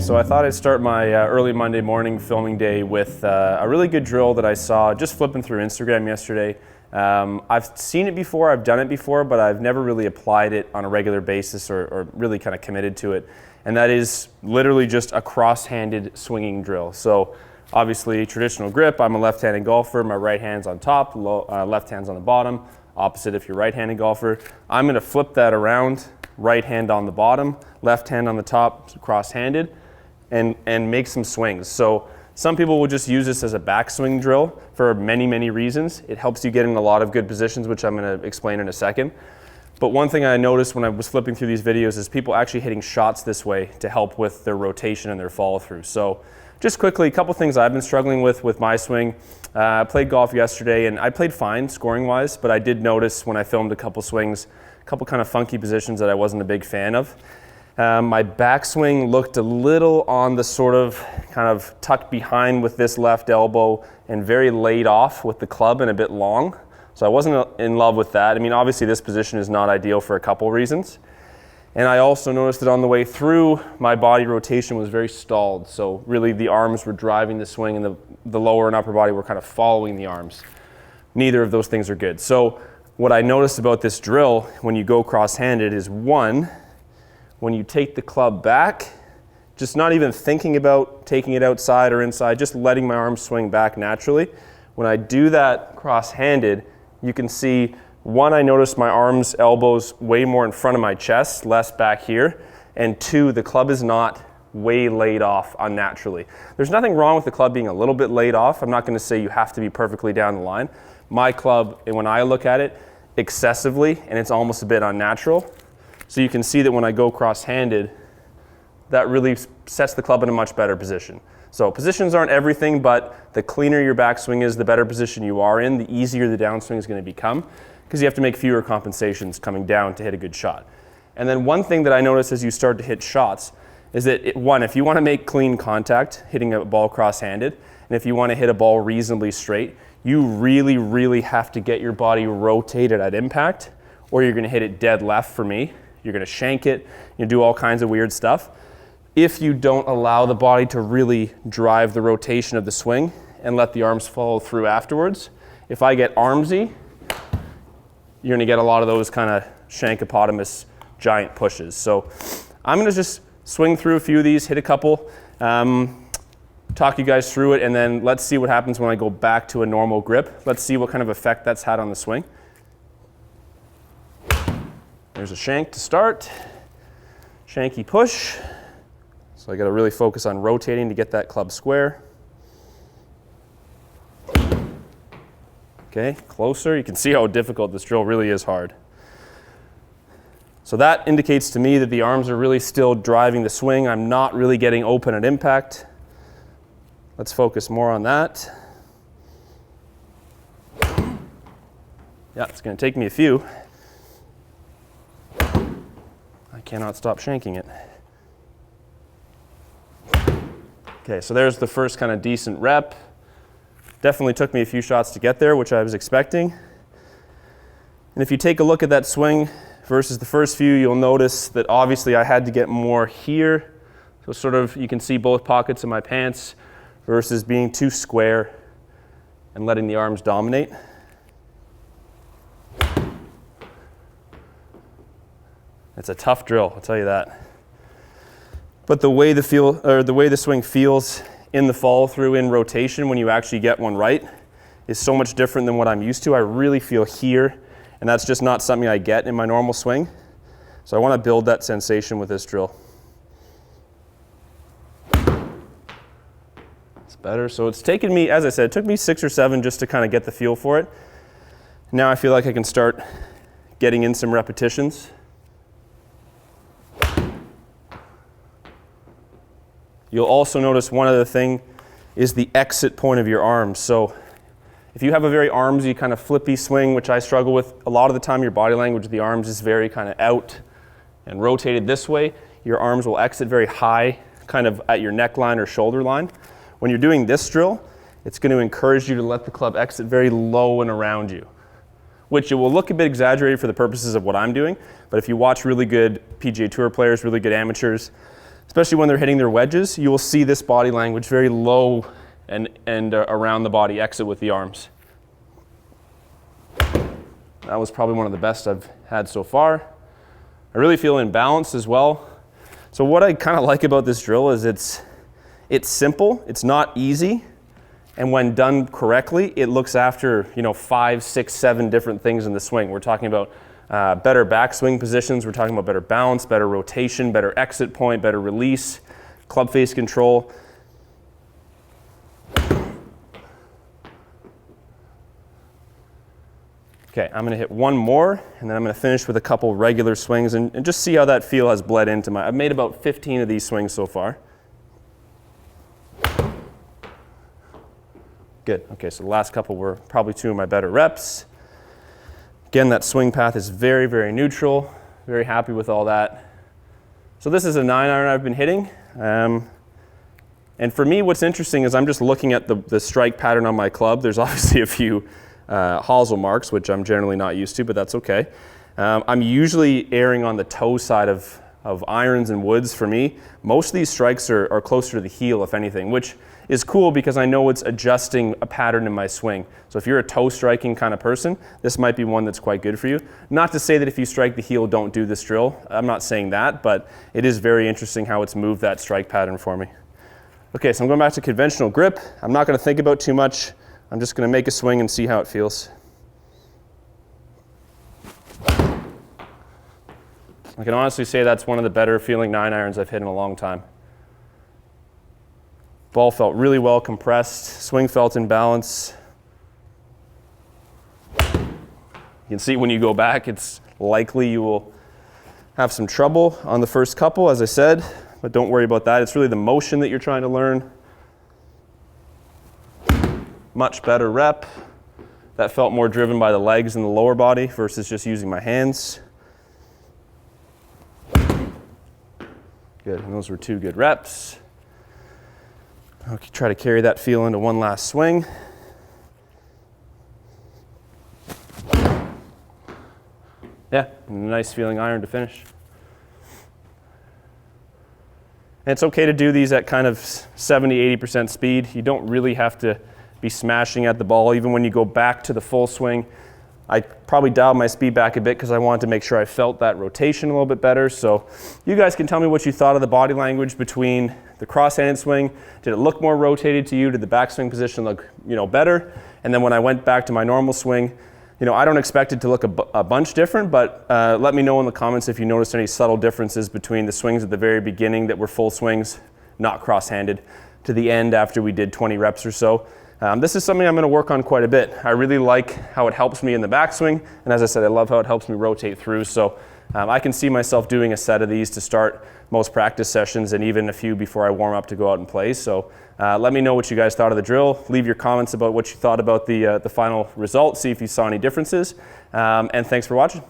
So I thought I'd start my early Monday morning filming day with a really good drill that I saw just flipping through Instagram yesterday. I've seen it before, I've done it before, but I've never really applied it on a regular basis or really kind of committed to it. And that is literally just a cross-handed swinging drill. So obviously traditional grip, I'm a left-handed golfer, my right hand's on top, left hand's on the bottom, opposite if you're right-handed golfer. I'm gonna flip that around, right hand on the bottom, left hand on the top, cross-handed, and make some swings. So some people will just use this as a backswing drill for many, many reasons. It helps you get in a lot of good positions, which I'm gonna explain in a second. But one thing I noticed when I was flipping through these videos is people actually hitting shots this way to help with their rotation and their follow through. So just quickly, a couple things I've been struggling with my swing. I played golf yesterday and I played fine scoring wise, but I did notice when I filmed a couple swings, a couple kind of funky positions that I wasn't a big fan of. My backswing looked a little on the sort of kind of tucked behind with this left elbow and very laid off with the club and a bit long. So I wasn't in love with that. I mean, obviously this position is not ideal for a couple reasons. And I also noticed that on the way through, my body rotation was very stalled. So really the arms were driving the swing and the lower and upper body were kind of following the arms. Neither of those things are good. So what I noticed about this drill when you go cross-handed is one, when you take the club back, just not even thinking about taking it outside or inside, just letting my arms swing back naturally. When I do that cross-handed, you can see, one, I noticed my arms, elbows way more in front of my chest, less back here, and two, the club is not way laid off unnaturally. There's nothing wrong with the club being a little bit laid off. I'm not gonna say you have to be perfectly down the line. My club, and when I look at it, excessively, and it's almost a bit unnatural. So you can see that when I go cross-handed, that really sets the club in a much better position. So positions aren't everything, but the cleaner your backswing is, the better position you are in, the easier the downswing is gonna become, because you have to make fewer compensations coming down to hit a good shot. And then one thing that I notice as you start to hit shots is that, one, if you wanna make clean contact, hitting a ball cross-handed, and if you wanna hit a ball reasonably straight, you really, really have to get your body rotated at impact, or you're gonna hit it dead left for me. You're gonna shank it, you do all kinds of weird stuff. If you don't allow the body to really drive the rotation of the swing and let the arms follow through afterwards, if I get armsy, you're gonna get a lot of those kind of shankopotamus giant pushes. So I'm gonna just swing through a few of these, hit a couple, talk you guys through it, and then let's see what happens when I go back to a normal grip. Let's see what kind of effect that's had on the swing. There's a shank to start. Shanky push. So I gotta really focus on rotating to get that club square. Okay, closer. You can see how difficult this drill really is hard. So that indicates to me that the arms are really still driving the swing. I'm not really getting open at impact. Let's focus more on that. Yeah, it's gonna take me a few. I cannot stop shanking it. Okay, so there's the first kind of decent rep. Definitely took me a few shots to get there, which I was expecting. And if you take a look at that swing versus the first few, you'll notice that obviously I had to get more here. So sort of, you can see both pockets of my pants versus being too square and letting the arms dominate. It's a tough drill, I'll tell you that. But the way the swing feels in the follow through in rotation when you actually get one right is so much different than what I'm used to. I really feel here, and that's just not something I get in my normal swing. So I want to build that sensation with this drill. It's better. So it's taken me, as I said, it took me 6 or 7 just to kind of get the feel for it. Now I feel like I can start getting in some repetitions. You'll also notice one other thing is the exit point of your arms. So if you have a very armsy kind of flippy swing, which I struggle with, a lot of the time your body language of the arms is very kind of out and rotated this way. Your arms will exit very high, kind of at your neckline or shoulder line. When you're doing this drill, it's going to encourage you to let the club exit very low and around you, which it will look a bit exaggerated for the purposes of what I'm doing. But if you watch really good PGA Tour players, really good amateurs, especially when they're hitting their wedges, you will see this body language very low and around the body, exit with the arms. That was probably one of the best I've had so far. I really feel in balance as well. So what I kind of like about this drill is it's simple, it's not easy, and when done correctly, it looks after 5, 6, 7 different things in the swing. We're talking about better backswing positions, we're talking about better balance, better rotation, better exit point, better release, club face control. Okay, I'm gonna hit one more, and then I'm gonna finish with a couple regular swings and just see how that feel has bled into I've made about 15 of these swings so far. Good, okay, so the last couple were probably 2 of my better reps. Again, that swing path is very, very neutral. Very happy with all that. So this is a 9-iron I've been hitting. And for me, what's interesting is I'm just looking at the strike pattern on my club. There's obviously a few hosel marks, which I'm generally not used to, but that's okay. I'm usually erring on the toe side of irons and woods for me. Most of these strikes are closer to the heel, if anything, which is cool because I know it's adjusting a pattern in my swing. So if you're a toe striking kind of person, this might be one that's quite good for you. Not to say that if you strike the heel, don't do this drill. I'm not saying that, but it is very interesting how it's moved that strike pattern for me. Okay, so I'm going back to conventional grip. I'm not going to think about too much. I'm just going to make a swing and see how it feels. I can honestly say that's one of the better feeling 9-irons I've hit in a long time. Ball felt really well compressed, swing felt in balance. You can see when you go back, it's likely you will have some trouble on the first couple, as I said, but don't worry about that. It's really the motion that you're trying to learn. Much better rep. That felt more driven by the legs and the lower body versus just using my hands. Good, and those were 2 good reps. I'll try to carry that feel into one last swing. Yeah, nice feeling iron to finish. And it's okay to do these at kind of 70–80% speed. You don't really have to be smashing at the ball. Even when you go back to the full swing, I probably dialed my speed back a bit because I wanted to make sure I felt that rotation a little bit better. So you guys can tell me what you thought of the body language between the cross-handed swing. Did it look more rotated to you? Did the backswing position look better? And then when I went back to my normal swing, I don't expect it to look a bunch different, but let me know in the comments if you noticed any subtle differences between the swings at the very beginning that were full swings, not cross-handed, to the end after we did 20 reps or so. This is something I'm going to work on quite a bit. I really like how it helps me in the backswing, and as I said, I love how it helps me rotate through. So I can see myself doing a set of these to start most practice sessions and even a few before I warm up to go out and play. So let me know what you guys thought of the drill. Leave your comments about what you thought about the final result. See if you saw any differences. And thanks for watching.